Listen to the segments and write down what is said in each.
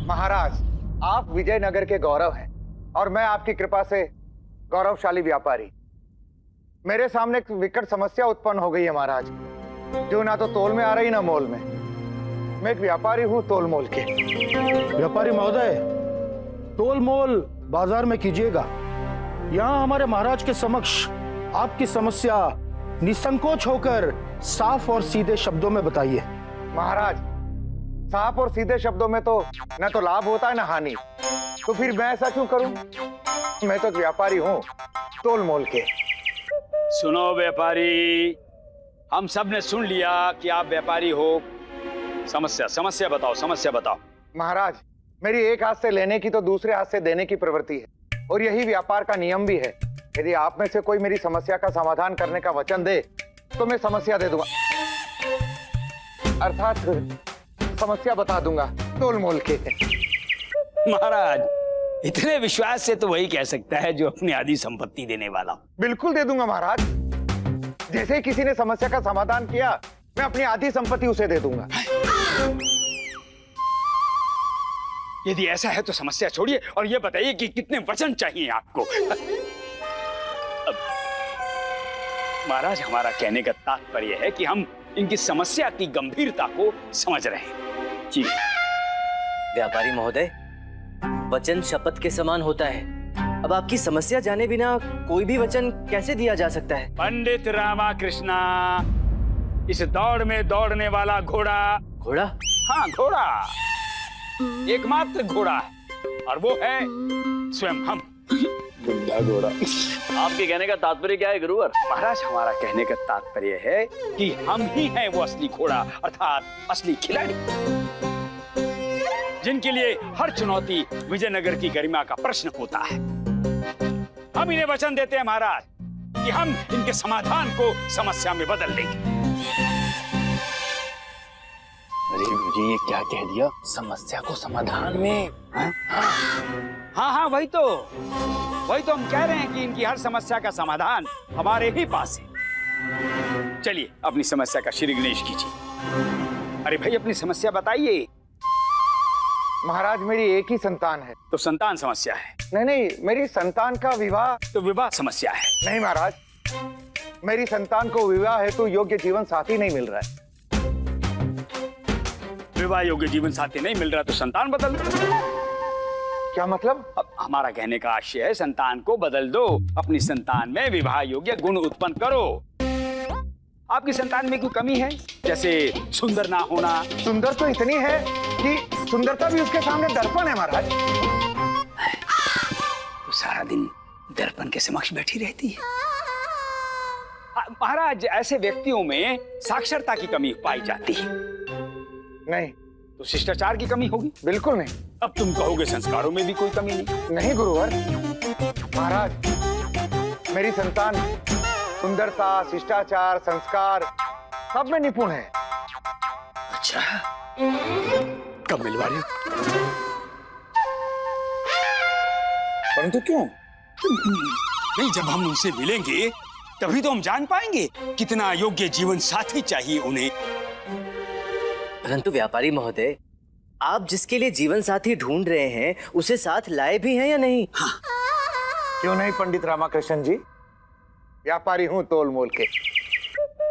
महाराज, आप विजयनगर के गौरव हैं और मैं आपकी कृपा से गौरवशाली व्यापारी। मेरे सामने एक विकट समस्या उत्पन्न हो गई है महाराज, जो ना तो तोल में आ रही ना मोल में। मैं एक व्यापारी हूँ तोल मोल के। व्यापारी महोदय, तोल मोल बाजार में कीजिएगा। यहाँ हमारे महाराज के समक्ष आपकी समस्या निसंकोच होकर साफ और सीधे शब्दों में बताइए। महाराज, साफ और सीधे शब्दों में तो न तो लाभ होता है न हानि, तो फिर मैं ऐसा क्यों करूं? मैं तो व्यापारी हूं तोल मोल के। सुनो व्यापारी, हम सब ने सुन लिया कि आप व्यापारी हो। समस्या बताओ, समस्या बताओ। महाराज, मेरी एक हाथ से लेने की तो दूसरे हाथ से देने की प्रवृत्ति है, और यही व्यापार का नियम भी है। यदि आप में से कोई मेरी समस्या का समाधान करने का वचन दे तो मैं समस्या दे दूंगा, अर्थात समस्या बता दूंगा तोल मोल के। महाराज, इतने विश्वास से तो वही कह सकता है जो अपनी आधी संपत्ति देने वाला। बिल्कुल दे दूंगा महाराज। जैसे ही किसी ने समस्या का समाधान किया, मैं अपनी आधी संपत्ति उसे दे दूंगा। यदि ऐसा है तो समस्या छोड़िए और ये बताइए कि कितने वचन चाहिए आपको। महाराज, हमारा कहने का तात्पर्य है कि हम इनकी समस्या की गंभीरता को समझ रहे हैं। जी व्यापारी महोदय, वचन शपथ के समान होता है। अब आपकी समस्या जाने बिना कोई भी वचन कैसे दिया जा सकता है? पंडित रामाकृष्णा, इस दौड़ में दौड़ने वाला घोड़ा। घोड़ा? हाँ, घोड़ा, एकमात्र घोड़ा है, और वो है स्वयं हम। बुढ़ा घोड़ा। आपके कहने का तात्पर्य क्या है गुरुवर? महाराज, हमारा कहने का तात्पर्य है कि हम ही हैं वो असली घोड़ा, अर्थात असली खिलाड़ी, जिनके लिए हर चुनौती विजयनगर की गरिमा का प्रश्न होता है। हम इन्हें वचन देते हैं महाराज कि हम इनके समाधान को समस्या में बदल देंगे। अरे गुरुजी, ये क्या कह दिया? समस्या को समाधान में? हाँ, वही तो हम कह रहे हैं कि इनकी हर समस्या का समाधान हमारे ही पास है। चलिए, अपनी समस्या का श्री गणेश कीजिए। अरे भाई, अपनी समस्या बताइए। महाराज, मेरी एक ही संतान है। तो संतान समस्या है? नहीं, मेरी संतान का विवाह। तो विवाह समस्या है? नहीं महाराज, मेरी संतान को विवाह हेतु योग्य जीवन साथी नहीं मिल रहा है। विवाह योग्य जीवन साथी नहीं मिल रहा तो संतान बदल दो। क्या मतलब? अब हमारा कहने का आशय है, संतान को बदल दो, अपनी संतान में विवाह योग्य गुण उत्पन्न करो। आपकी संतान में कोई कमी है? जैसे सुंदर ना होना? सुंदर तो इतनी है कि सुंदरता भी उसके सामने दर्पण है महाराज। तो सारा दिन दर्पण के समक्ष बैठी रहती है। महाराज, ऐसे व्यक्तियों में साक्षरता की कमी पाई जाती है। नहीं। तो शिष्टाचार की कमी होगी? बिल्कुल नहीं। अब तुम कहोगे संस्कारों में भी कोई कमी नहीं? नहीं गुरुवर, महाराज, मेरी संतान सुंदरता, शिष्टाचार, संस्कार सब में निपुण है। अच्छा, कब मिलवा रहे हो? परंतु क्यों? नहीं, जब हम उनसे मिलेंगे तभी तो हम जान पाएंगे कितना योग्य जीवन साथी चाहिए उन्हें। परंतु व्यापारी महोदय, आप जिसके लिए जीवन साथी ढूंढ रहे हैं उसे साथ लाए भी हैं या नहीं? हाँ। क्यों नहीं पंडित रामाकृष्ण जी, व्यापारी हूँ तोल मोल के।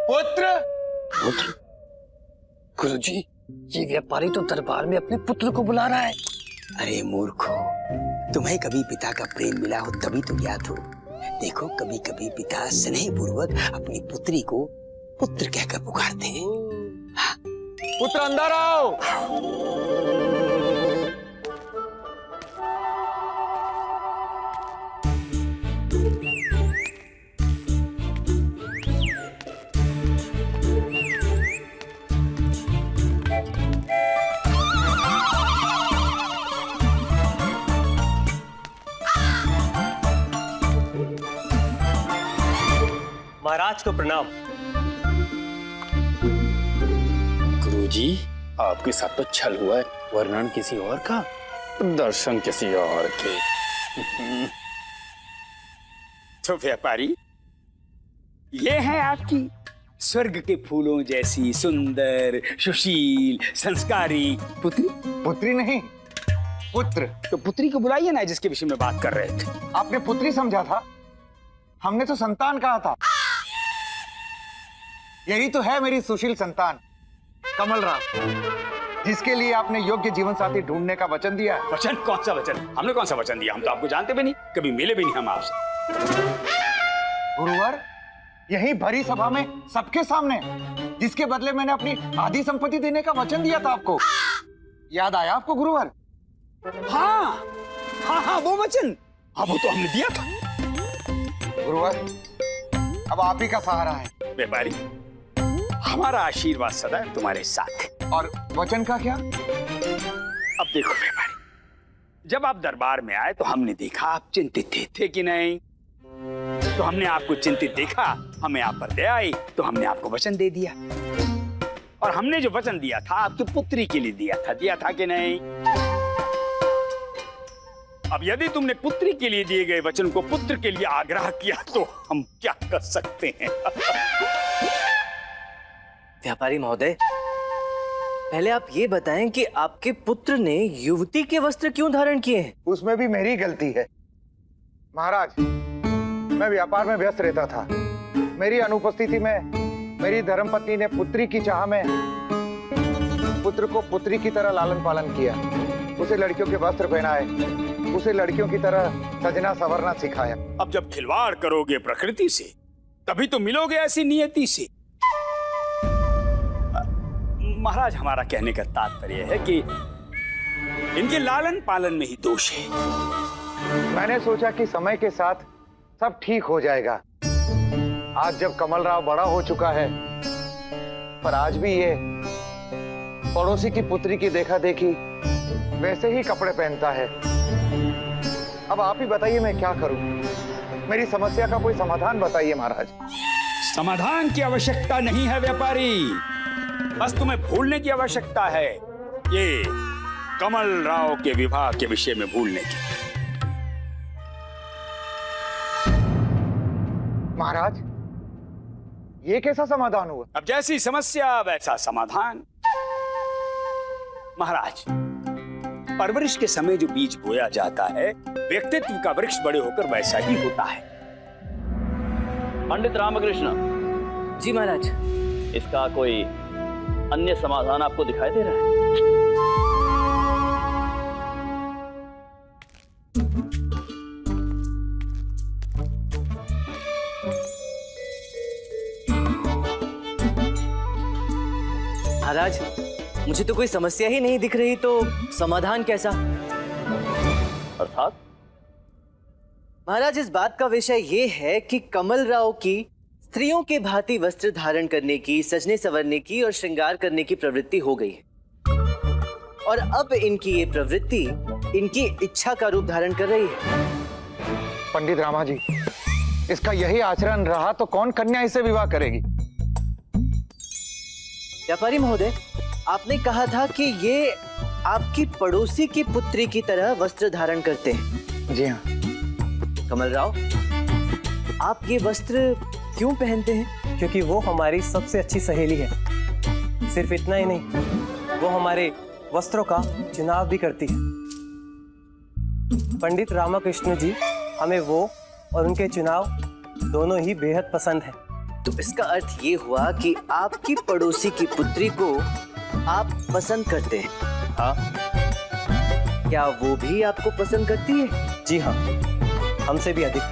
पुत्र गुरुजी, ये व्यापारी तो दरबार में अपने पुत्र को बुला रहा है। अरे मूर्खो, तुम्हें कभी पिता का प्रेम मिला हो तभी तो ज्ञात हो। देखो, कभी कभी पिता स्नेह पूर्वक अपनी पुत्री को पुत्र कहकर पुकारते हैं। हाँ। पुत्र अंदर आओ। महाराज को प्रणाम। गुरुजी, आपके साथ तो छल हुआ है, वर्णन किसी और का, दर्शन किसी और के। तो व्यापारी, ये है आपकी स्वर्ग के फूलों जैसी सुंदर, सुशील, संस्कारी पुत्री? पुत्री नहीं, पुत्र। तो पुत्री को बुलाइए ना, जिसके विषय में बात कर रहे थे। आपने पुत्री समझा था, हमने तो संतान कहा था। यही तो है मेरी सुशील संतान कमल राव, जिसके लिए आपने योग्य जीवन साथी ढूंढने का वचन दिया है। वचन? कौन सा वचन? हमने कौन सा वचन दिया? हम तो आपको जानते भी नहीं, कभी मिले भी नहीं हम आपसे। गुरुवर, यही भरी सभा में सबके सामने, जिसके बदले मैंने अपनी आधी संपत्ति देने का वचन दिया था आपको। याद आया आपको गुरुवर? हाँ हाँ हाँ, वो वचन, हाँ वो तो हमने दिया था। गुरुवर, अब आप ही का सहारा है। व्यापारी, हमारा आशीर्वाद सदैव तुम्हारे साथ है। और वचन का क्या? अब देखो व्यापारी, जब आप दरबार में आए तो हमने देखा आप चिंतित थे कि नहीं? तो हमने आपको चिंतित देखा, हमें आप पर दया आई, तो हमने आपको वचन दे दिया। और हमने जो वचन दिया था आपकी पुत्री के लिए दिया था कि नहीं? अब यदि तुमने पुत्री के लिए दिए गए वचन को पुत्र के लिए आग्रह किया तो हम क्या कर सकते हैं? व्यापारी महोदय, पहले आप ये बताएं कि आपके पुत्र ने युवती के वस्त्र क्यों धारण किए हैं? उसमें भी मेरी गलती है महाराज। मैं व्यापार में व्यस्त रहता था। मेरी अनुपस्थिति में मेरी धर्मपत्नी ने पुत्री की चाह में पुत्र को पुत्री की तरह लालन पालन किया। उसे लड़कियों के वस्त्र पहनाए, उसे लड़कियों की तरह सजना संवरना सिखाया। अब जब खिलवाड़ करोगे प्रकृति से, तभी तो मिलोगे ऐसी नियति से। महाराज, हमारा कहने का तात्पर्य है कि इनके लालन पालन में ही दोष है। मैंने सोचा कि समय के साथ सब ठीक हो जाएगा। आज जब कमल राव बड़ा हो चुका है, पर आज भी ये पड़ोसी की पुत्री की देखा देखी वैसे ही कपड़े पहनता है। अब आप ही बताइए मैं क्या करूं? मेरी समस्या का कोई समाधान बताइए महाराज। समाधान की आवश्यकता नहीं है व्यापारी, बस तुम्हें भूलने की आवश्यकता है। ये कमल राव के विवाह के विषय में भूलने की। महाराज, ये कैसा समाधान हुआ? अब जैसी समस्या वैसा समाधान। महाराज, परवरिश के समय जो बीज बोया जाता है, व्यक्तित्व का वृक्ष बड़े होकर वैसा ही होता है। पंडित रामकृष्ण, जी महाराज। इसका कोई अन्य समाधान आपको दिखाई दे रहा है? महाराज, मुझे तो कोई समस्या ही नहीं दिख रही, तो समाधान कैसा? अर्थात? महाराज, इस बात का विषय ये है कि कमल राव की स्त्रियों के भांति वस्त्र धारण करने की, सजने संवरने की और श्रृंगार करने की प्रवृत्ति हो गई है। और अब इनकी ये प्रवृत्ति इनकी इच्छा का रूप धारण कर रही है। पंडित रामा जी, इसका यही आचरण रहा तो कौन कन्या इससे विवाह करेगी? व्यापारी महोदय, आपने कहा था कि ये आपकी पड़ोसी की पुत्री की तरह वस्त्र धारण करते हैं। जी हाँ। कमल राव, आप ये वस्त्र क्यों पहनते हैं? क्योंकि वो हमारी सबसे अच्छी सहेली है। सिर्फ इतना ही नहीं, वो हमारे वस्त्रों का चुनाव भी करती है। पंडित रामकृष्ण जी, हमें वो और उनके चुनाव दोनों ही बेहद पसंद है। तो इसका अर्थ ये हुआ कि आपकी पड़ोसी की पुत्री को आप पसंद करते हैं। हाँ। क्या वो भी आपको पसंद करती है? जी हाँ, हमसे भी अधिक।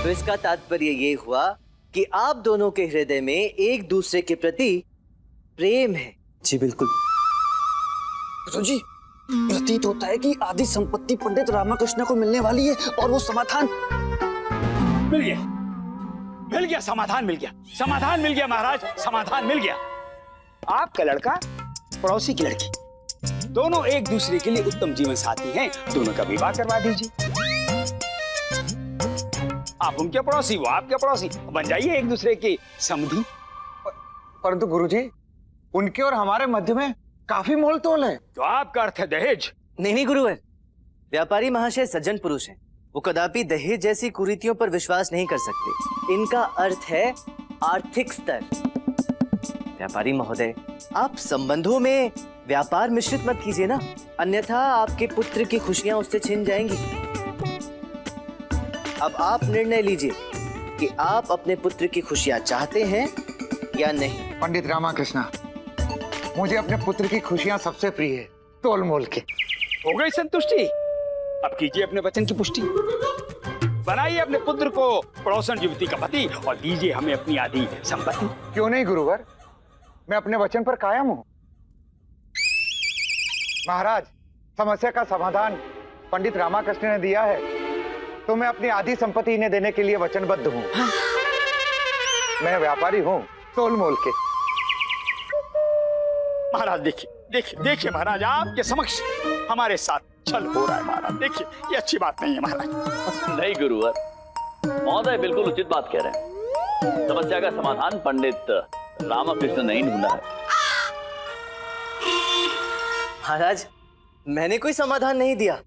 तो इसका तात्पर्य ये हुआ कि आप दोनों के हृदय में एक दूसरे के प्रति प्रेम है। जी बिल्कुल। जी, प्रतीत होता है कि आधी संपत्ति पंडित रामकृष्ण को मिलने वाली है और वो समाधान मिल गया, मिल गया, समाधान मिल गया, समाधान मिल गया महाराज, समाधान मिल गया। आपका लड़का, पड़ोसी की लड़की, दोनों एक दूसरे के लिए उत्तम जीवन साथी हैं। दोनों का विवाह करवा दीजिए। आप उनके पड़ोसी, वो आपके पड़ोसी, बन जाइए एक दूसरे के समधी। परंतु गुरुजी, उनके और हमारे मध्य में काफी मोल तोल है। तो आपका अर्थ है दहेज? नहीं गुरुवर, व्यापारी महाशय सज्जन पुरुष हैं। वो कदापि दहेज जैसी कुरीतियों पर विश्वास नहीं कर सकते। इनका अर्थ है आर्थिक स्तर। व्यापारी महोदय, आप संबंधों में व्यापार मिश्रित मत कीजिए ना, अन्यथा आपके पुत्र की खुशियां उससे छिन जाएंगी। अब आप निर्णय लीजिए कि आप अपने पुत्र की खुशियां चाहते हैं या नहीं। पंडित रामाकृष्णा, मुझे अपने पुत्र की खुशियां सबसे प्रिय है, तोल मोल के। हो गई संतुष्टि? अब कीजिए अपने वचन की पुष्टि, बनाइए अपने पुत्र को पड़ोसन युवती का पति और दीजिए हमें अपनी आधी संपत्ति। क्यों नहीं गुरुवर, मैं अपने वचन पर कायम हूं। महाराज, समस्या का समाधान पंडित रामाकृष्ण ने दिया है, तो मैं अपनी आधी संपत्ति इन्हें देने के लिए वचनबद्ध हूं। हाँ? मैं व्यापारी हूं, तोल मोल के। महाराज देखिए देखिए देखिए महाराज, आपके समक्ष हमारे साथ छल हो रहा है महाराज। देखिए ये अच्छी बात नहीं है महाराज। नहीं गुरुवर, महोदय बिल्कुल उचित बात कह रहे हैं। समस्या का समाधान पंडित रामाकृष्ण ने ही ढूंढा है। महाराज, मैंने कोई समाधान नहीं दिया,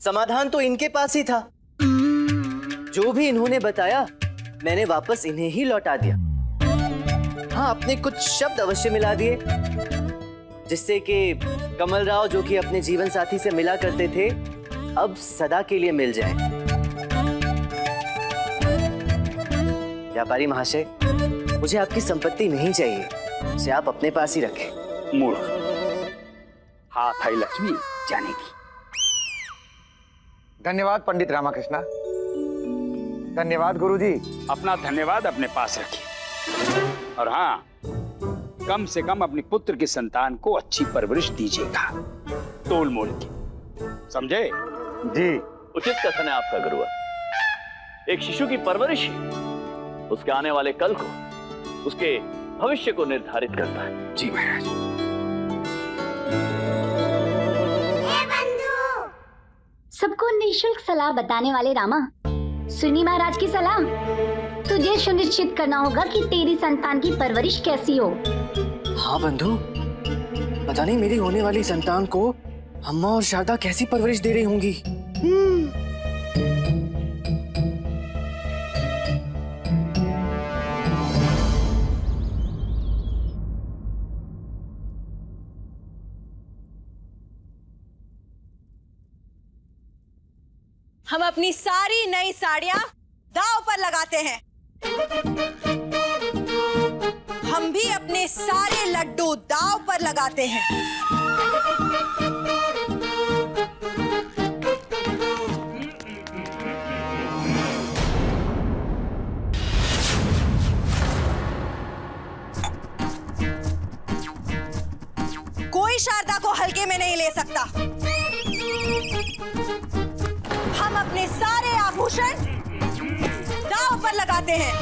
समाधान तो इनके पास ही था। जो भी इन्होंने बताया मैंने वापस इन्हें ही लौटा दिया। हाँ, अपने कुछ शब्द अवश्य मिला दिए, जिससे कि कमल राव, जो कि अपने जीवन साथी से मिला करते थे, अब सदा के लिए मिल जाए। व्यापारी महाशय, मुझे आपकी संपत्ति नहीं चाहिए, उसे आप अपने पास ही रखें। मूर्ख, हाथ आई लक्ष्मी जाने की। धन्यवाद पंडित रामाकृष्णा, धन्यवाद गुरुजी। अपना धन्यवाद अपने पास रखिए, और हाँ, कम से कम अपने पुत्र की संतान को अच्छी परवरिश दीजिएगा, तोल मोल की, समझे? जी। उचित कथन है आपका गुरुवर। एक शिशु की परवरिश उसके आने वाले कल को, उसके भविष्य को निर्धारित करता है। जी महाराज। सबको निःशुल्क सलाह बताने वाले रामा, सुनी महाराज की सलाह। तुझे सुनिश्चित करना होगा कि तेरी संतान की परवरिश कैसी हो। हाँ बंधु, पता नहीं मेरी होने वाली संतान को अम्मा और शारदा कैसी परवरिश दे रही होंगी। हम अपनी सारी नई साड़ियां दांव पर लगाते हैं। हम भी अपने सारे लड्डू दांव पर लगाते हैं। कोई शारदा को हल्के में नहीं ले सकता। हम अपने सारे आभूषण दांव पर लगाते हैं।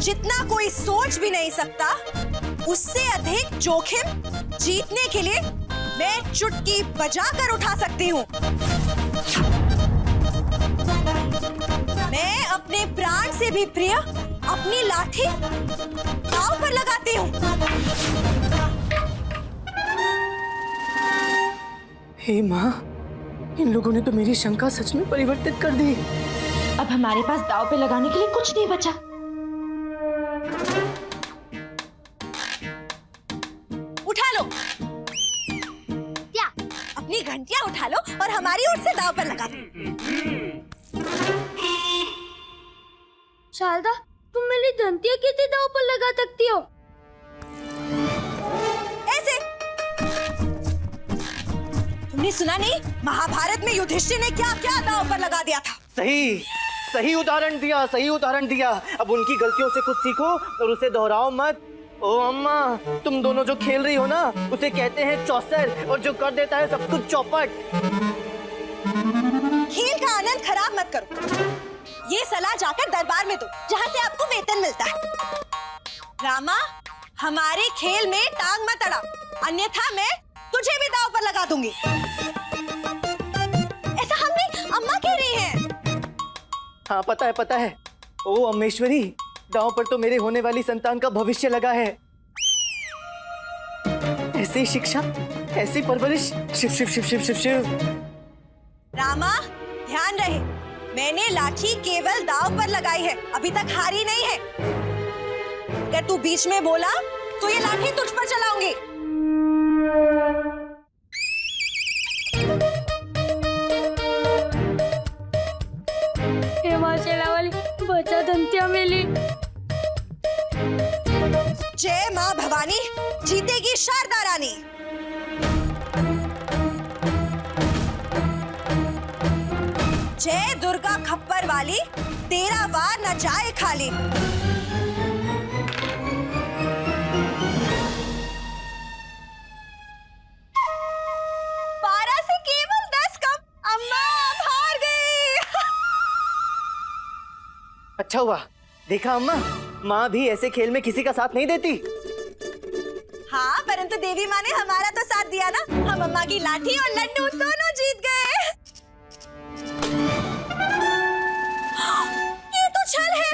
जितना कोई सोच भी नहीं सकता, उससे अधिक जोखिम जीतने के लिए मैं चुटकी बजाकर उठा सकती हूँ। मैं अपने प्राण से भी प्रिय अपनी लाठी दांव पर लगाती हूँ। हे माँ, इन लोगों ने तो मेरी शंका सच में परिवर्तित कर दी। अब हमारे पास दांव पे लगाने के लिए कुछ नहीं बचा। उठा लो क्या? अपनी घंटियां उठा लो और हमारी ओर से दांव पर लगा दो। शारदा, तुम मेरी घंटियां कैसे दांव पर लगा सकती हो? ऐसे। तुमने सुना नहीं, महाभारत में युधिष्ठिर ने क्या क्या दांव पर लगा दिया था? सही सही उदाहरण दिया, सही उदाहरण दिया। अब उनकी गलतियों से कुछ सीखो और उसे दोहराओ मत। ओ अम्मा, तुम दोनों जो खेल रही हो ना, उसे कहते हैं चौसर, और जो कर देता है सब कुछ चौपट। खेल का आनंद खराब मत करो। ये सलाह जाकर दरबार में दो, जहाँ से आपको वेतन मिलता है। रामा, हमारे खेल में टांग मत अड़ा, अन्यथा मैं तुझे भी दांव पर लगा दूंगी। ऐसा हम नहीं, अम्मा कह रही हैं। हाँ पता है। ओ अम्मेश्वरी, दांव पर तो मेरे होने वाली संतान का भविष्य लगा है। ऐसी शिक्षा, ऐसी परवरिश, शिव शिव शिव शिव शिव शिव। रामा, ध्यान रहे, मैंने लाठी केवल दांव पर लगाई है, अभी तक हारी नहीं है। अगर तू बीच में बोला तो ये लाठी तुझ पर चलाऊंगी। वाली बचा धंतिया मेली। जय माँ भवानी, जीतेगी शारदा रानी। जय दुर्गा खप्पर वाली, तेरा वार न जाए खाली। बारह से केवल 10 कम, अम्मा अब हार गई। अच्छा हुआ, देखा अम्मा, माँ भी ऐसे खेल में किसी का साथ नहीं देती। हाँ, परंतु देवी माँ ने हमारा तो साथ दिया ना। हम अम्मा की लाठी और लड्डू दोनों जीत गए। ये तो छल है।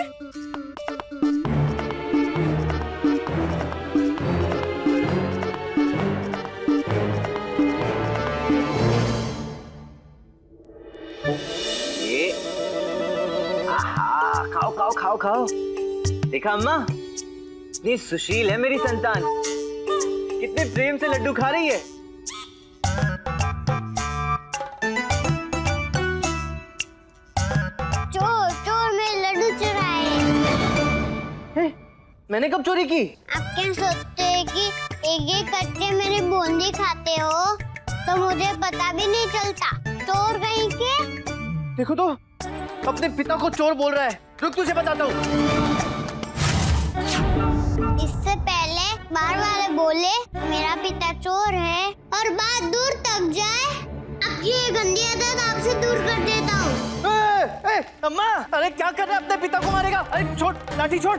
ये आहा, खाओ खाओ खाओ खाओ। देखा अम्मा, इतनी सुशील है मेरी संतान, कितने प्रेम से लड्डू खा रही है। चोर चोर मेरे लड्डू चुराए। मैंने कब चोरी की? आप क्या सोचते हैं कि एक करके मेरी बूंदी खाते हो तो मुझे पता भी नहीं चलता। चोर कहीं के। देखो तो, अपने पिता को चोर बोल रहा है। रुक, तुझे बताता हूँ। इससे पहले बाहर वाले बोले मेरा पिता चोर है और बात दूर तक जाए, अब ये गंदी आदत आपसे दूर कर देता हूँ। अम्मा, अरे क्या कर रहा है? अपने पिता को मारेगा? अरे छोड़, लाठी छोड़।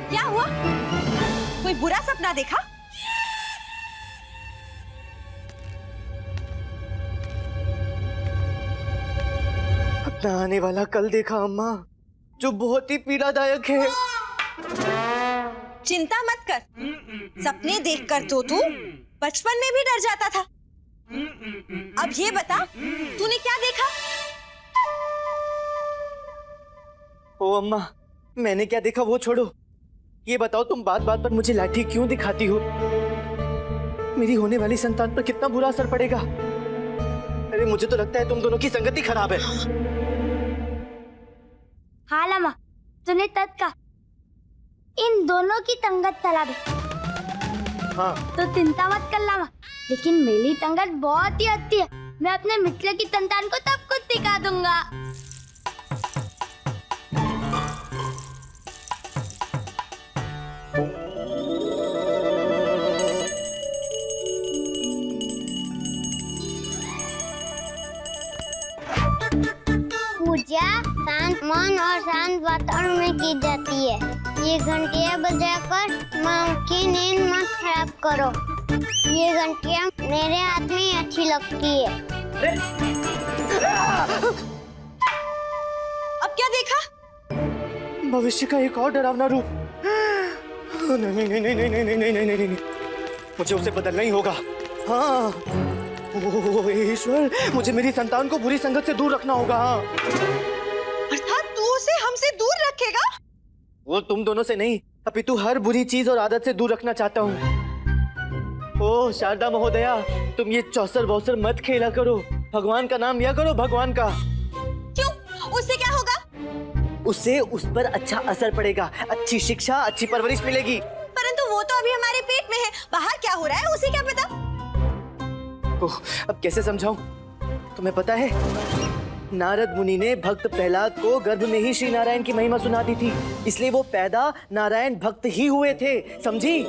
क्या हुआ? कोई बुरा सपना देखा? अपना आने वाला कल देखा अम्मा, जो बहुत ही पीड़ादायक है। चिंता मत कर, सपने देखकर तो तू बचपन में भी डर जाता था। अब ये बता, तूने क्या देखा? ओ अम्मा, मैंने क्या देखा वो छोड़ो, ये बताओ तुम बात बात पर मुझे लाठी क्यों दिखाती हो? मेरी होने वाली संतान पर कितना बुरा असर पड़ेगा। अरे मुझे तो लगता है तुम दोनों की संगति खराब है। हाँ लामा, तूने तत्का इन दोनों की तंगत तला दे। हाँ, तो चिंता मत कर लामा, लेकिन मेरी तंगत बहुत ही अच्छी है। मैं अपने मित्र की संतान को सब कुछ दिखा दूंगा। पूजा शांत मन और शांत वातावरण में की जाती है। ये घंटियाँ बजाकर माँ की नींद मत खराब करो। ये घंटियाँ मेरे हाथ में ही अच्छी लगती है। अब क्या देखा? भविष्य का एक और डरावना रूप। नहीं नहीं नहीं नहीं नहीं नहीं नहीं नहीं नहीं, मुझे उसे बदलना ही होगा। हाँ, ओह ईश्वर, मुझे मेरी संतान को बुरी संगत से दूर रखना होगा। अर्थात तू उसे हमसे दूर रखेगा? वो तुम दोनों से नहीं, अपितु हर बुरी चीज और आदत से दूर रखना चाहता हूँ। ओह शारदा महोदया, तुम ये चौसर बौसर मत खेला करो। भगवान का नाम लिया करो, भगवान का। क्यों? उससे क्या होगा? उससे उस पर अच्छा असर पड़ेगा, अच्छी शिक्षा, अच्छी परवरिश मिलेगी। परंतु वो तो अभी हमारे पेट में है, बाहर क्या हो रहा है उसे क्या पता? ओह, अब कैसे समझाऊं? तुम्हें पता है, नारद मुनि ने भक्त प्रहलाद को गर्भ में ही श्री नारायण की महिमा सुना दी थी, इसलिए वो पैदा नारायण भक्त ही हुए थे, समझी?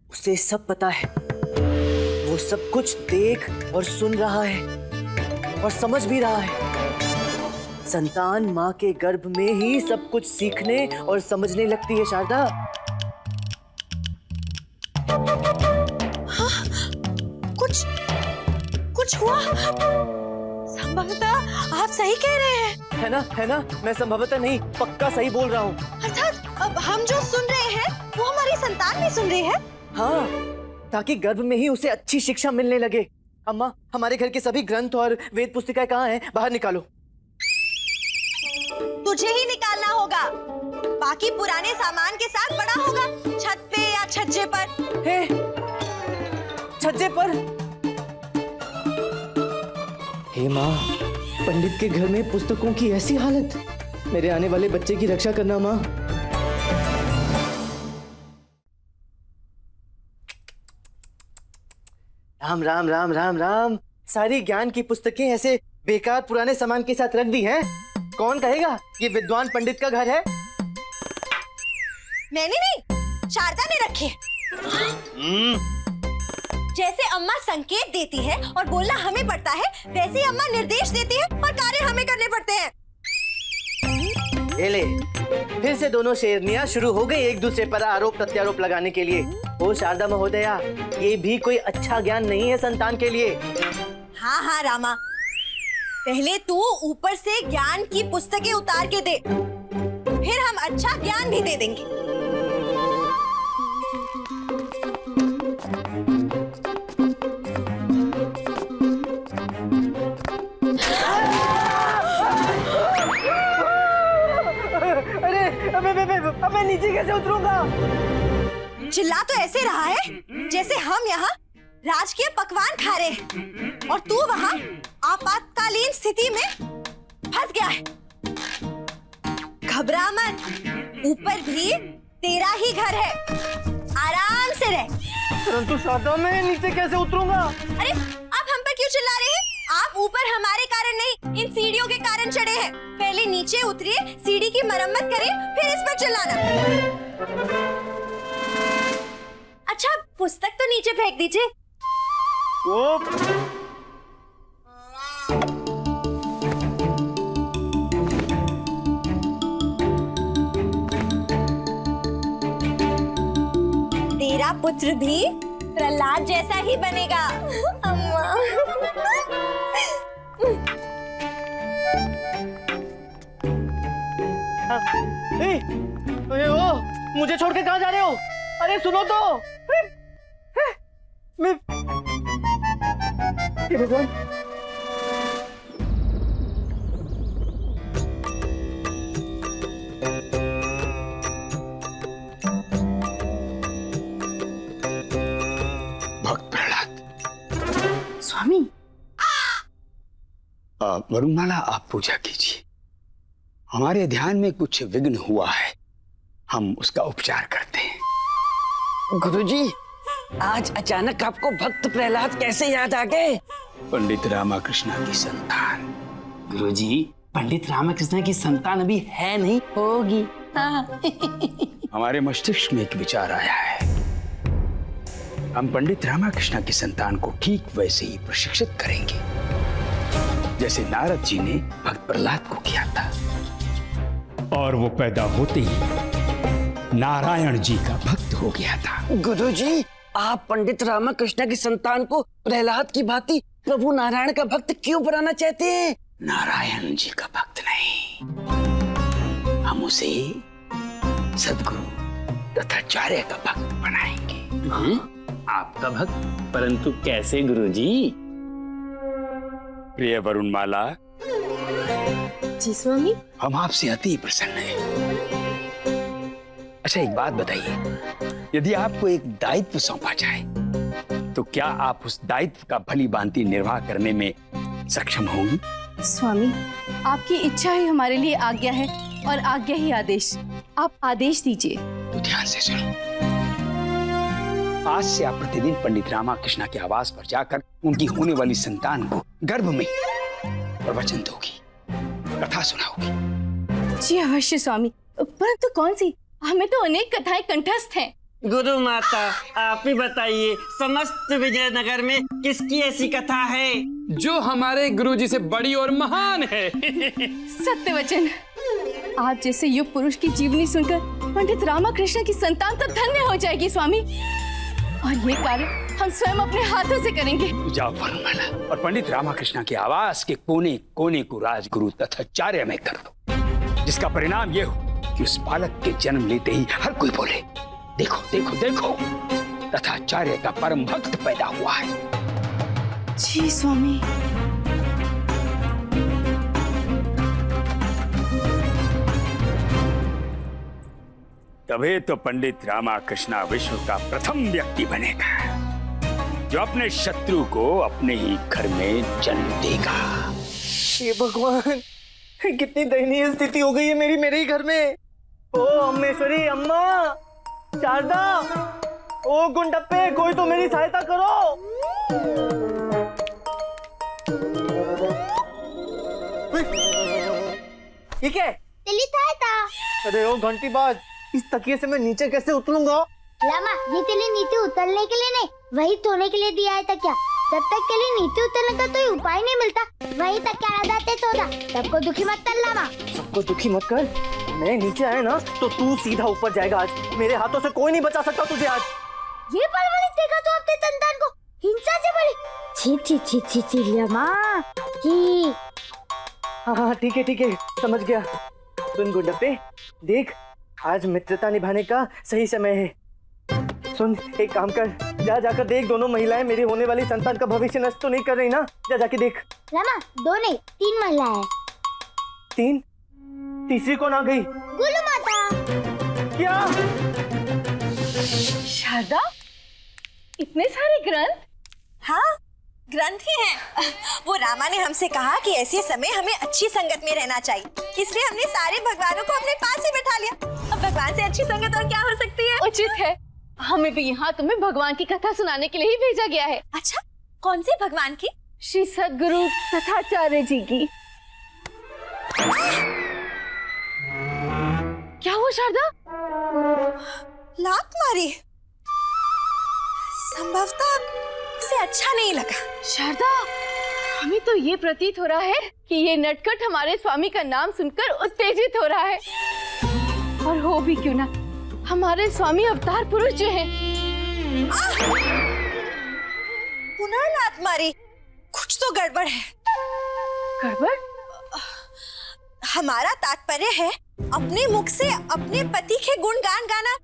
उसे सब पता है, वो सब कुछ देख और सुन रहा है और समझ भी रहा है। संतान माँ के गर्भ में ही सब कुछ सीखने और समझने लगती है शारदा। हाँ, कुछ हुआ? संभवतः आप सही कह रहे हैं। है ना, मैं संभवतः नहीं, पक्का सही बोल रहा हूँ। अर्थात अब हम जो सुन रहे हैं वो हमारी संतान भी सुन रही है। हाँ, ताकि गर्भ में ही उसे अच्छी शिक्षा मिलने लगे। अम्मा, हमारे घर के सभी ग्रंथ और वेद पुस्तिकाएं कहाँ हैं? बाहर निकालो। तुझे ही निकालना होगा, बाकी पुराने सामान के साथ बड़ा होगा, छत पे या छज्जे पर। हे, छज्जे पर? हे माँ, पंडित के घर में पुस्तकों की ऐसी हालत। मेरे आने वाले बच्चे की रक्षा करना माँ। राम राम राम राम राम। सारी ज्ञान की पुस्तकें ऐसे बेकार पुराने सामान के साथ रख दी हैं। कौन कहेगा ये विद्वान पंडित का घर है? मैंने नहीं, शारदा ने रखी है। जैसे अम्मा संकेत देती है और बोलना हमें पड़ता है, वैसे ही अम्मा निर्देश देती है और कार्य हमें करने पड़ते हैं। ले, फिर से दोनों शेरनियां शुरू हो गई एक दूसरे पर आरोप प्रत्यारोप लगाने के लिए। ओ शारदा महोदया, ये भी कोई अच्छा ज्ञान नहीं है संतान के लिए। हाँ हाँ रामा, पहले तू ऊपर से ज्ञान की पुस्तकें उतार के दे, फिर हम अच्छा ज्ञान भी दे देंगे। अब मैं नीचे कैसे उतरूंगा? चिल्ला तो ऐसे रहा है जैसे हम यहाँ राजकीय पकवान खा रहे हैं और तू वहाँ आपातकालीन स्थिति में फंस गया है। घबरा मत, ऊपर भी तेरा ही घर है, आराम से रह। परंतु शारदा, मैं नीचे कैसे उतरूंगा? अरे आप हम पर क्यों चिल्ला रहे हैं? आप ऊपर हमारे कारण नहीं, इन सीढ़ियों के कारण चढ़े हैं। पहले नीचे उतरिए, सीढ़ी की मरम्मत करें, फिर इस पर चिल्लाना। अच्छा, पुस्तक तो नीचे फेंक दीजिए। तेरा पुत्र भी प्रहलाद जैसा ही बनेगा। अम्मा। अरे ओ, मुझे छोड़ के कहाँ जा रहे हो? अरे सुनो तो। मैं भगवान। भक्त प्रहलाद। स्वामी, वरुणमाला, आप पूजा कीजिए। हमारे ध्यान में कुछ विघ्न हुआ है, हम उसका उपचार करते हैं। गुरुजी, आज अचानक आपको भक्त प्रहलाद कैसे याद आ गए? पंडित रामाकृष्णा की संतान। गुरुजी, पंडित रामाकृष्ण की संतान अभी है नहीं, होगी। हाँ। हमारे मस्तिष्क में एक विचार आया है, हम पंडित रामाकृष्णा की संतान को ठीक वैसे ही प्रशिक्षित करेंगे जैसे नारद जी ने भक्त प्रहलाद को किया था। और वो पैदा होते ही नारायण जी का भक्त हो गया था। गुरुजी, आप पंडित रामाकृष्ण की संतान को प्रहलाद की भांति प्रभु नारायण का भक्त क्यों बनाना चाहते हैं? नारायण जी का भक्त नहीं, हम उसे सद्गुरु तथा आचार्य का भक्त बनाएंगे। आपका भक्त? परंतु कैसे गुरुजी? प्रिय वरुणमाला। जी स्वामी। हम आपसे अति प्रसन्न हैं। अच्छा, एक बात बताइए, यदि आपको एक दायित्व सौंपा जाए तो क्या आप उस दायित्व का भली भांति निर्वाह करने में सक्षम होंगी? स्वामी, आपकी इच्छा ही हमारे लिए आज्ञा है और आज्ञा ही आदेश। आप आदेश दीजिए। तो ध्यान से सुनो। आज से आप प्रतिदिन पंडित रामाकृष्णा के आवास पर जाकर उनकी होने वाली संतान को गर्भ में प्रवचन दोगी, कथा सुनाओगी। जी अवश्य स्वामी, परंतु कौन सी? हमें तो अनेक कथाएं कंठस्थ हैं। गुरु माता, आप ही बताइए, समस्त विजयनगर में किसकी ऐसी कथा है जो हमारे गुरुजी से बड़ी और महान है? सत्य वचन। आप जैसे युग पुरुष की जीवनी सुनकर पंडित रामाकृष्ण की संतान तो धन्य हो जाएगी स्वामी। और ये कार्य हम स्वयं अपने हाथों से करेंगे। जाओ वरुणमाला, और पंडित रामकृष्ण के आवास के कोने कोने को राजगुरु तथा आचार्य में कर दो, जिसका परिणाम ये हो कि उस बालक के जन्म लेते ही हर कोई बोले, देखो देखो देखो, तथा आचार्य का परम भक्त पैदा हुआ है। जी स्वामी। तभी तो पंडित रामकृष्ण विश्व का प्रथम व्यक्ति बनेगा जो अपने शत्रु को अपने ही घर में जन्म देगा। ये भगवान, कितनी दयनीय स्थिति हो गई है मेरे ही घर में। ओ अम्मेश्वरी, अम्मा, शारदा, ओ गुंडप्पे, कोई तो मेरी सहायता करो। ये क्या है? तेरी सहायता। अरे ओ घंटी बाज, इस तकिए से मैं नीचे कैसे उतरूंगा? लामा, ये तेरे नीचे उतरने के लिए नहीं, वही सोने के लिए दिया है तकिया। जब तक के लिए नीचे उतरने का कोई उपाय नहीं मिलता, वही तकिया लगाते सोना। सबको दुखी मत कर लामा। सबको दुखी मत कर। मैं नीचे आया ना तो तू सीधा ऊपर जाएगा आज। मेरे हाथों से कोई नहीं बचा सकता तुझे आज। ये परवरिश देखा तो अपने संतान को हिंसा से भरी। छी छी छी छी छी लामा की। हाँ ठीक है, समझ गया। सुन गुंडप्पे, देख आज मित्रता निभाने का सही समय है। सुन, एक काम कर, जाकर देख दोनों महिलाएं मेरी होने वाली संतान का भविष्य नष्ट तो नहीं कर रही ना? जाके देख। लामा, 2 नहीं 3 महिलाएं। 3? तीसरी कौन आ गई? गुलू माता। क्या? शारदा, इतने सारे ग्रंथ? हाँ, ग्रंथ ही हैं। वो रामा ने हमसे कहा कि ऐसे समय हमें अच्छी संगत में रहना चाहिए, इसलिए हमने सारे भगवानों को अपने पास ही बैठा लिया। अब भगवान से अच्छी संगत और क्या हो सकती है? उचित है, हमें भी यहाँ तुम्हें भगवान की कथा सुनाने के लिए ही भेजा गया है। अच्छा, कौन सी भगवान की? श्री सद्गुरु तथा आचार्य जी की। क्या हुआ शारदा? लात मारी? संभवतः उसे अच्छा नहीं लगा। शारदा, हमें तो ये प्रतीत हो रहा है कि ये नटखट हमारे स्वामी का नाम सुनकर उत्तेजित हो रहा है। और हो भी क्यों ना, हमारे स्वामी अवतार पुरुष जो हैं। पुनः लात मारी, कुछ तो गड़बड़ है। गड़बड़? हमारा तात्पर्य है अपने मुख से अपने पति के गुणगान गाना।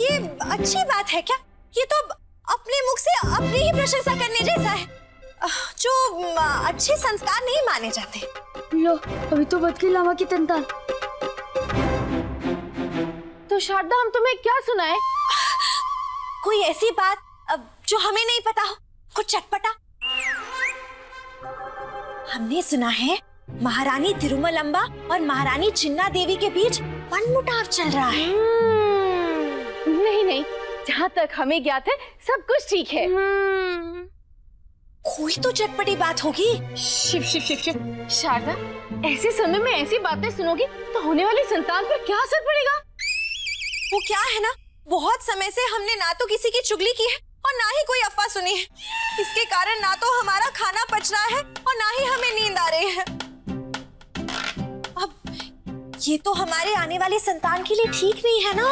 ये अच्छी बात है क्या? ये तो अपने मुख से अपनी ही प्रशंसा करने जैसा है, जो अच्छे संस्कार नहीं माने जाते। लो, अभी तो बच गई लामा की संतान। तो शारदा, हम तुम्हें क्या सुनाए? कोई ऐसी बात जो हमें नहीं पता हो, कुछ चटपटा। हमने सुना है महारानी तिरुमलंबा और महारानी चिन्ना देवी के बीच मनमुटाव चल रहा है। नहीं, जहाँ तक हमें ज्ञात है सब कुछ ठीक है। कोई तो चटपटी बात होगी। शिव शिव शिव शिव। शारदा, ऐसे समय में ऐसी बातें सुनोगी तो होने वाली संतान पर क्या असर पड़ेगा? वो क्या है ना, बहुत समय से हमने ना तो किसी की चुगली की है और ना ही कोई अफवाह सुनी है। इसके कारण ना तो हमारा खाना पच रहा है और ना ही हमें नींद आ रही है। अब ये तो हमारे आने वाली संतान के लिए ठीक नहीं है ना।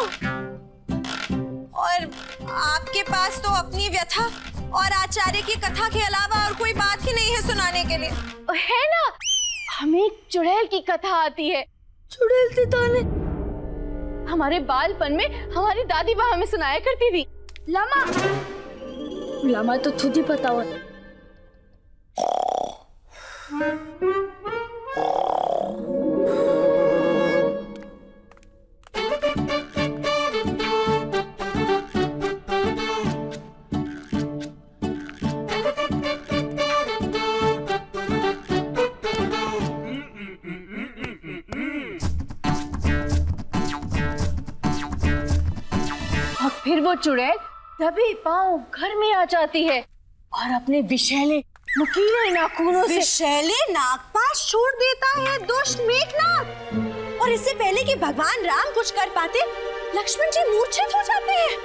और आपके पास तो अपनी व्यथा और आचार्य की कथा के अलावा और कोई बात ही नहीं है सुनाने के लिए। है ना, हमें चुड़ैल की कथा आती है। चुड़ैल थी ताने। हमारे बालपन में हमारी दादी माँ हमें सुनाया करती थी। लामा तो खुद ही पता हो। फिर वो चुड़ैल दबे पांव घर में आ जाती है और अपने विषैले नुकीले नाखूनों से विषैले नागपाश छोड़ देता है दुष्ट मेघनाथ। और इससे पहले कि भगवान राम कुछ कर पाते, लक्ष्मण जी मूर्छित हो जाते हैं।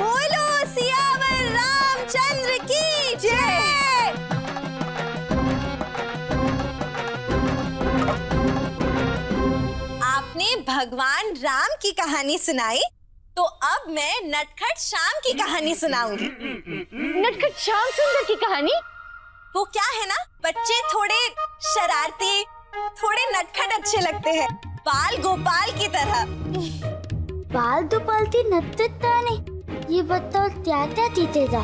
बोलो सियावर रामचंद्र की जय। भगवान राम की कहानी सुनाई, तो अब मैं नटखट श्याम की कहानी सुनाऊंगी। नटखट श्याम सुंदर की कहानी? वो क्या है ना, बच्चे थोड़े शरारती, थोड़े नटखट अच्छे लगते हैं, बाल गोपाल की तरह। बाल दुपालती नत्ताने, ये बताओ क्या क्या जीतेगा?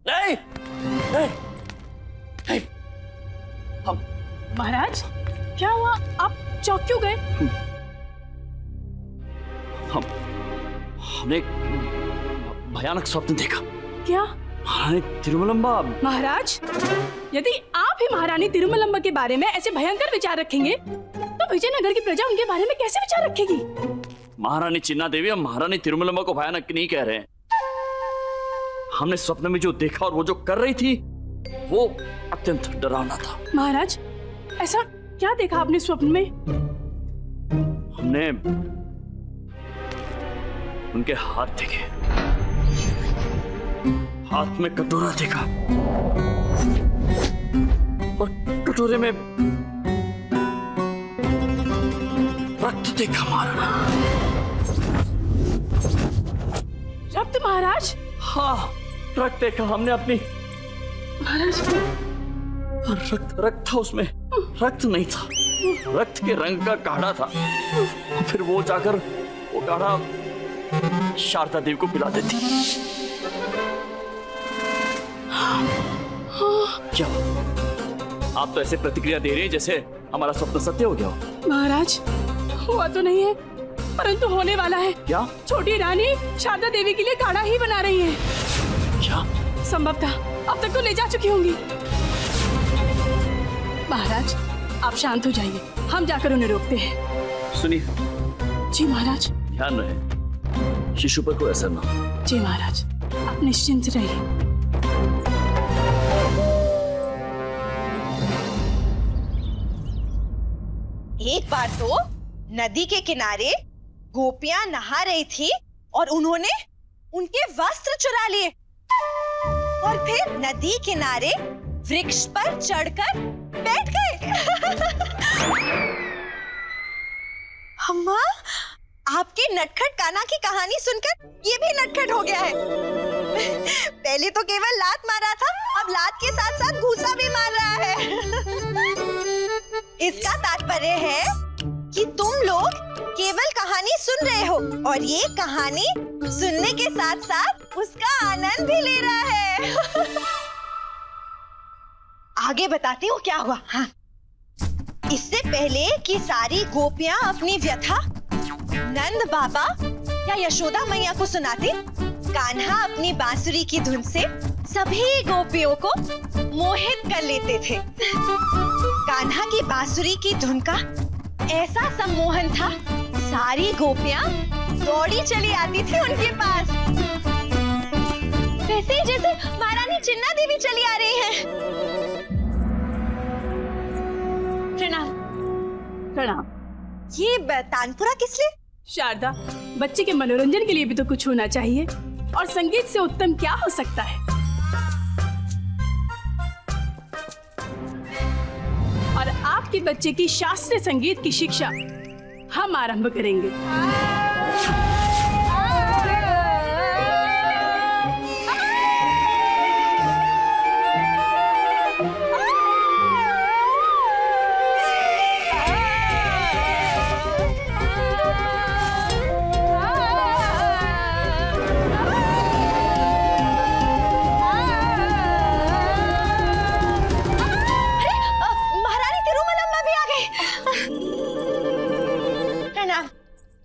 नहीं, नहीं, नहीं। महाराज क्या हुआ, आप चौंक क्यों गए? हमने एक भयानक स्वप्न देखा। क्या? महारानी तिरुमलम्बा। महाराज, यदि आप ही महारानी तिरुमलम्बा के बारे में ऐसे भयंकर विचार रखेंगे तो विजयनगर की प्रजा उनके बारे में कैसे विचार रखेगी? महारानी चिन्ना देवी हम महारानी तिरुमलम्बा को भयानक नहीं कह रहे हैं। हमने स्वप्न में जो देखा और वो जो कर रही थी वो अत्यंत डरावना था। महाराज, ऐसा क्या देखा आपने स्वप्न में? हमने उनके हाथ देखे, हाथ में कटोरा देखा और कटोरे में रक्त देखा। रक्त? महाराज? हाँ, रक्त देखा हमने अपनी। महाराज, रक्त था उसमें, रक्त नहीं था, रक्त के रंग का काढ़ा था। फिर वो जाकर वो काढ़ा शारदा देवी को पिला देती। क्या आप तो ऐसे प्रतिक्रिया दे रहे हैं जैसे हमारा स्वप्न सत्य हो गया हो। महाराज, हुआ तो नहीं है परंतु होने वाला है। क्या? छोटी रानी शारदा देवी के लिए काढ़ा ही बना रही है। क्या? संभवतः अब तक तो ले जा चुकी होंगी। महाराज, आप शांत हो जाइए, हम जाकर उन्हें रोकते हैं। सुनिए। जी महाराज। ध्यान रहे, शिशु पर कोई असर ना हो। जी महाराज, आप निश्चिंत रहिए। एक बार तो नदी के किनारे गोपियां नहा रही थी और उन्होंने उनके वस्त्र चुरा लिए और फिर नदी किनारे वृक्ष पर चढ़कर बैठ गए। अम्मा, आपके नटखट कान्हा की कहानी सुनकर ये भी नटखट हो गया है। पहले तो केवल लात मारा था, अब लात के साथ साथ घूसा भी मार रहा है। इसका तात्पर्य है कि तुम लोग केवल कहानी सुन रहे हो और ये कहानी सुनने के साथ साथ उसका आनंद भी ले रहा है। आगे बताती हूँ क्या हुआ। हाँ, इससे पहले कि सारी गोपियां अपनी व्यथा नंद बाबा या यशोदा मैया को सुनाते, कान्हा अपनी बांसुरी की धुन से सभी गोपियों को मोहित कर लेते थे। कान्हा की बांसुरी की धुन का ऐसा सम्मोहन था, सारी गोपियां दौड़ी चली आती थी उनके पास, वैसे ही जैसे महारानी चिन्ना देवी चली आ रही हैं। प्रणाम। प्रणाम। ये तानपुरा किस लिए? शारदा, बच्चे के मनोरंजन के लिए भी तो कुछ होना चाहिए, और संगीत से उत्तम क्या हो सकता है। और आपके बच्चे की शास्त्रीय संगीत की शिक्षा हम आरंभ करेंगे।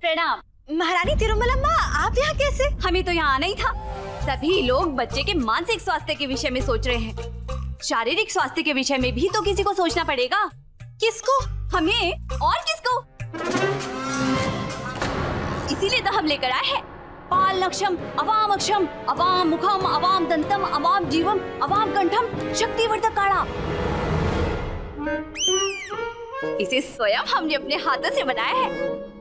प्रणाम। महारानी तिरुमलम्बा, आप यहाँ कैसे? हमें तो यहाँ आना ही था। सभी लोग बच्चे के मानसिक स्वास्थ्य के विषय में सोच रहे हैं, शारीरिक स्वास्थ्य के विषय में भी तो किसी को सोचना पड़ेगा। किसको? हमें और किसको? इसीलिए तो हम लेकर आए हैं पाल नक्षम अवाम अक्षम अवाम मुखम अवाम दंतम अवाम जीवम अवाम कंठम शक्तिवर्धक काढ़ा। इसे स्वयं हमने अपने हाथों से बनाया है।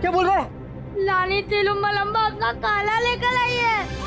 क्या बोल रहे हैं? रानी तिरुमलम्बा अपना काला लेकर आई है।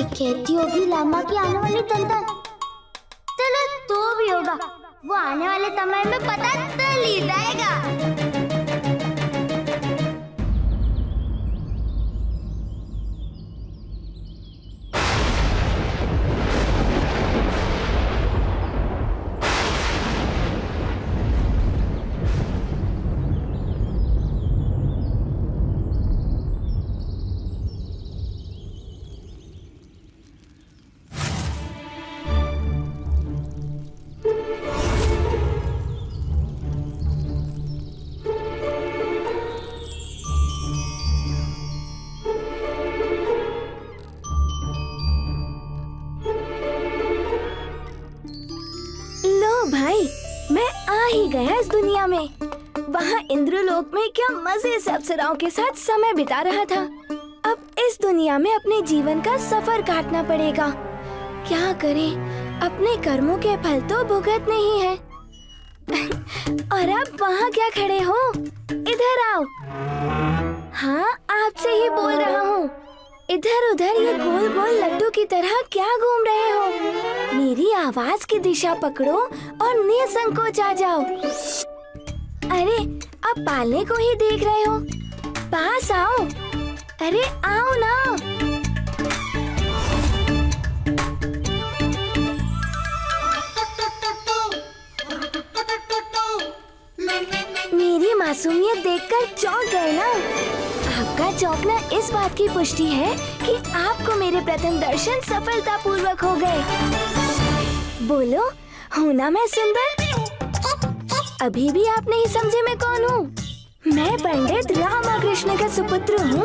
कि कहती होगी लामा की आने वाली तंतन। चलो तो भी होगा, वो आने वाले समय में पता चल ही जाएगा। भाई, मैं आ ही गया इस दुनिया में। वहाँ इंद्रलोक में क्या मजे से अप्सराओं के साथ समय बिता रहा था। अब इस दुनिया में अपने जीवन का सफर काटना पड़ेगा। क्या करें, अपने कर्मों के फल तो भुगतने ही हैं। और अब वहाँ क्या खड़े हो, इधर आओ। हाँ, आपसे ही बोल रहा हूँ। इधर उधर ये गोल गोल लड्डू की तरह क्या घूम रहे हो? मेरी आवाज की दिशा पकड़ो और निसंकोच आ जाओ। अरे, अब पालने को ही देख रहे हो, पास आओ। अरे आओ ना। मेरी मासूमियत देखकर चौंक गए ना? आपका चौंकना इस बात की पुष्टि है कि आपको मेरे प्रथम दर्शन सफलतापूर्वक हो गए। बोलो, हूँ ना मैं सुंदर? अभी भी आप नहीं समझे मैं कौन हूँ? मैं पंडित रामाकृष्ण का सुपुत्र हूँ।